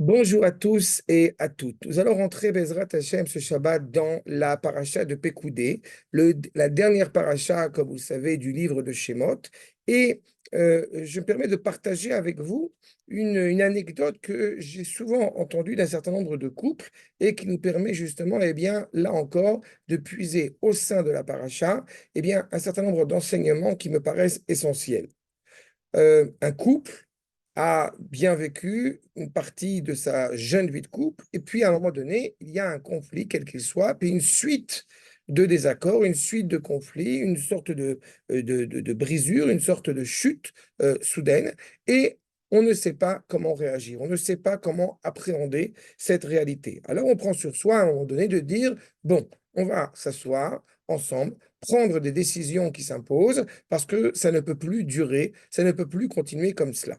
Bonjour à tous et à toutes. Nous allons rentrer, Bezrat Hashem, ce Shabbat dans la paracha de Pekoudé, la dernière paracha, comme vous le savez, du livre de Shemot. Et je me permets de partager avec vous une anecdote que j'ai souvent entendue d'un certain nombre de couples et qui nous permet justement, eh bien, là encore, de puiser au sein de la paracha, eh bien, un certain nombre d'enseignements qui me paraissent essentiels. Un couple a bien vécu une partie de sa jeune vie de couple, et puis à un moment donné, il y a un conflit, quel qu'il soit, puis une suite de désaccords, une suite de conflits, une sorte de brisure, une sorte de chute soudaine, et on ne sait pas comment réagir, on ne sait pas comment appréhender cette réalité. Alors on prend sur soi à un moment donné de dire, bon, on va s'asseoir ensemble, prendre des décisions qui s'imposent, parce que ça ne peut plus durer, ça ne peut plus continuer comme cela.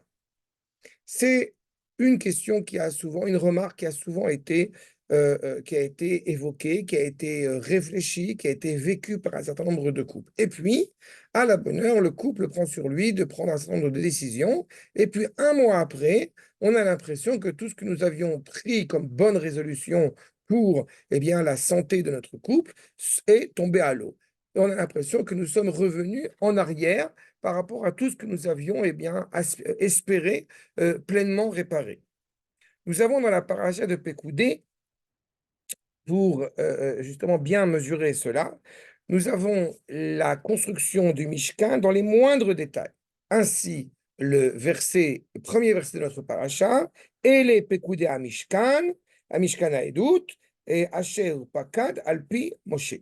C'est une question qui a souvent, une remarque qui a été évoquée, qui a été réfléchie, qui a été vécue par un certain nombre de couples. Et puis, à la bonne heure, le couple prend sur lui de prendre un certain nombre de décisions. Et puis, un mois après, on a l'impression que tout ce que nous avions pris comme bonne résolution pour eh bien, la santé de notre couple est tombé à l'eau. Et on a l'impression que nous sommes revenus en arrière par rapport à tout ce que nous avions eh bien, espéré pleinement réparé. Nous avons dans la paracha de Pekoudé, pour justement bien mesurer cela, nous avons la construction du Mishkan dans les moindres détails. Ainsi, le premier verset de notre paracha, et les Pekoudé à Mishkan à Edut, et Asher Pakad Alpi Moshe.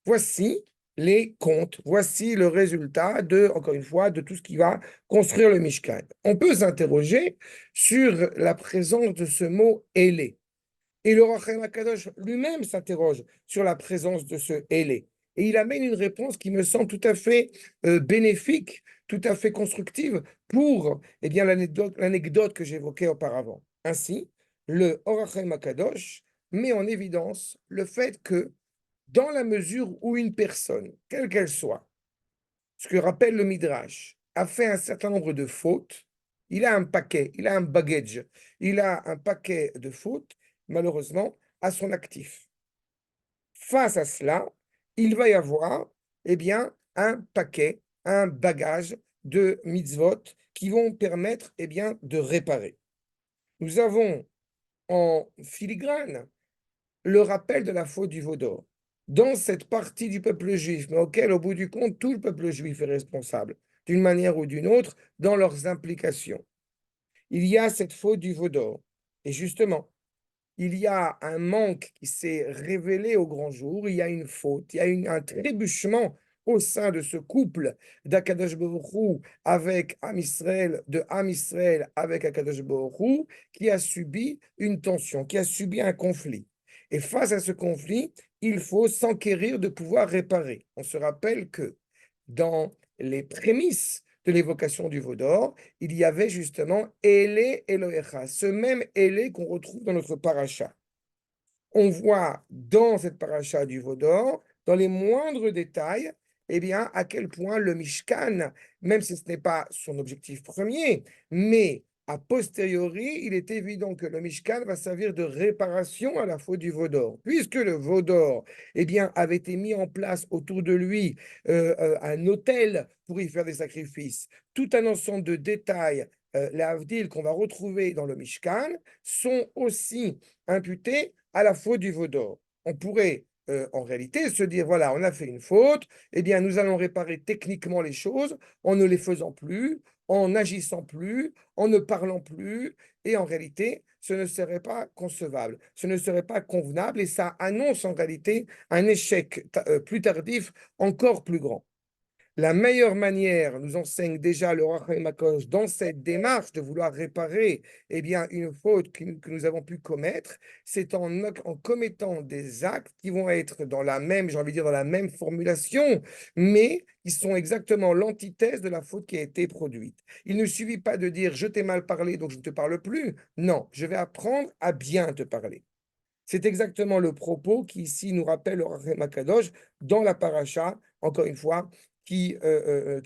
Voici les comptes, voici le résultat de, encore une fois, de tout ce qui va construire le Mishkan. On peut s'interroger sur la présence de ce mot Élé. Et le Rachem Akadosh lui-même s'interroge sur la présence de ce Élé. Et il amène une réponse qui me semble tout à fait bénéfique, tout à fait constructive pour eh bien, l'anecdote que j'évoquais auparavant. Ainsi, le Orachem Akadosh met en évidence le fait que dans la mesure où une personne, quelle qu'elle soit, ce que rappelle le Midrash, a fait un certain nombre de fautes, il a un paquet, il a un baggage, il a un paquet de fautes, malheureusement, à son actif. Face à cela, il va y avoir, eh bien, un paquet, un bagage de mitzvot qui vont permettre, eh bien, de réparer. Nous avons en filigrane le rappel de la faute du veau d'or. Dans cette partie du peuple juif, mais auquel, au bout du compte, tout le peuple juif est responsable, d'une manière ou d'une autre, dans leurs implications. Il y a cette faute du veau d'or. Et justement, il y a un manque qui s'est révélé au grand jour, il y a une faute, il y a un trébuchement au sein de ce couple d'Akadosh Baruch Hu avec Am Israël, de Am Israël avec Akadosh Baruch Hu, qui a subi une tension, qui a subi un conflit. Et face à ce conflit, il faut s'enquérir de pouvoir réparer. On se rappelle que dans les prémices de l'évocation du veau d'or, il y avait justement Élé Elohecha, ce même Élé qu'on retrouve dans notre paracha. On voit dans cette paracha du veau d'or, dans les moindres détails, eh bien, à quel point le Mishkan, même si ce n'est pas son objectif premier, mais a posteriori, il est évident que le Mishkan va servir de réparation à la faute du veau d'or. Puisque le veau d'or, eh bien, avait été mis en place autour de lui un autel pour y faire des sacrifices, tout un ensemble de détails, les Havdil qu'on va retrouver dans le Mishkan, sont aussi imputés à la faute du veau d'or. On pourrait en réalité se dire, voilà, on a fait une faute, eh bien, nous allons réparer techniquement les choses en ne les faisant plus, en n'agissant plus, en ne parlant plus, et en réalité, ce ne serait pas concevable, ce ne serait pas convenable, et ça annonce en réalité un échec plus tardif, encore plus grand. La meilleure manière, nous enseigne déjà le Rachem Akadosh dans cette démarche de vouloir réparer eh bien, une faute que nous avons pu commettre, c'est en commettant des actes qui vont être dans la même, j'ai envie de dire, dans la même formulation, mais qui sont exactement l'antithèse de la faute qui a été produite. Il ne suffit pas de dire je t'ai mal parlé, donc je ne te parle plus. Non, je vais apprendre à bien te parler. C'est exactement le propos qui ici nous rappelle le Rachem Akadosh dans la paracha, encore une fois, qui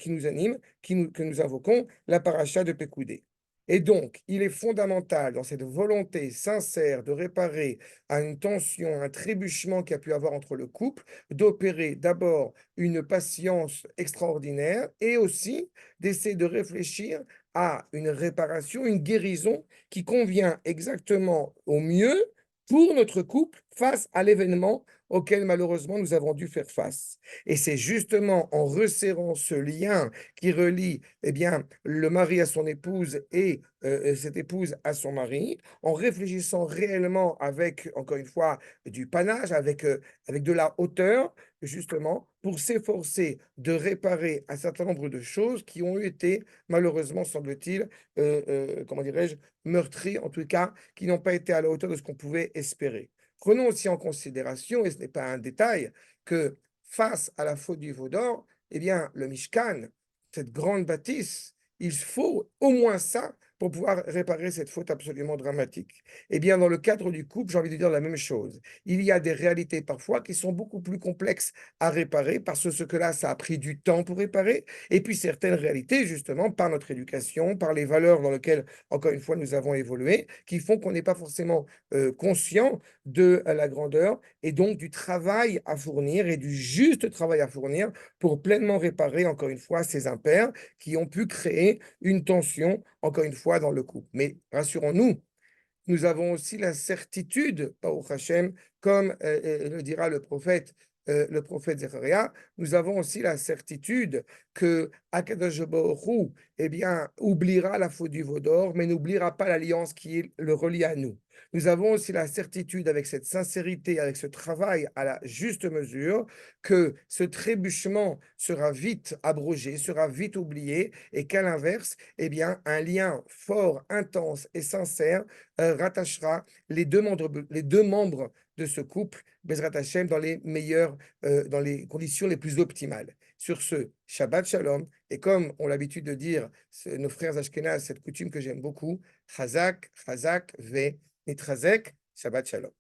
nous anime, que nous invoquons, la paracha de Pekoudé. Et donc, il est fondamental dans cette volonté sincère de réparer à une tension, un trébuchement qu'il y a pu avoir entre le couple, d'opérer d'abord une patience extraordinaire et aussi d'essayer de réfléchir à une réparation, une guérison qui convient exactement au mieux pour notre couple face à l'événement auquel malheureusement nous avons dû faire face. Et c'est justement en resserrant ce lien qui relie eh bien, le mari à son épouse et cette épouse à son mari, en réfléchissant réellement avec, encore une fois, du panache, avec de la hauteur, justement, pour s'efforcer de réparer un certain nombre de choses qui ont été, malheureusement, semble-t-il, comment dirais-je, meurtries, en tout cas, qui n'ont pas été à la hauteur de ce qu'on pouvait espérer. Prenons aussi en considération, et ce n'est pas un détail, que face à la faute du veau d'or, eh bien, le Mishkan, cette grande bâtisse, il faut au moins ça pour pouvoir réparer cette faute absolument dramatique. Eh bien, dans le cadre du couple, j'ai envie de dire la même chose. Il y a des réalités parfois qui sont beaucoup plus complexes à réparer parce que ce que là, ça a pris du temps pour réparer. Et puis certaines réalités, justement, par notre éducation, par les valeurs dans lesquelles, encore une fois, nous avons évolué, qui font qu'on n'est pas forcément conscient de la grandeur et donc du travail à fournir et du juste travail à fournir pour pleinement réparer, encore une fois, ces impairs qui ont pu créer une tension, encore une fois, dans le couple. Mais rassurons-nous, nous avons aussi la certitude, Baruch Hashem, comme le dira le prophète Zechariah, nous avons aussi la certitude que Akadosh Baruch Hu, eh bien, oubliera la faute du veau d'or, mais n'oubliera pas l'alliance qui le relie à nous. Nous avons aussi la certitude, avec cette sincérité, avec ce travail à la juste mesure, que ce trébuchement sera vite abrogé, sera vite oublié, et qu'à l'inverse, eh bien, un lien fort, intense et sincère rattachera les deux membres de ce couple, Bezrat Hashem, dans les conditions les plus optimales. Sur ce, Shabbat Shalom, et comme ont l'habitude de dire nos frères Ashkenaz, cette coutume que j'aime beaucoup, Chazak, Chazak, Ve, Nitrazek, Shabbat Shalom.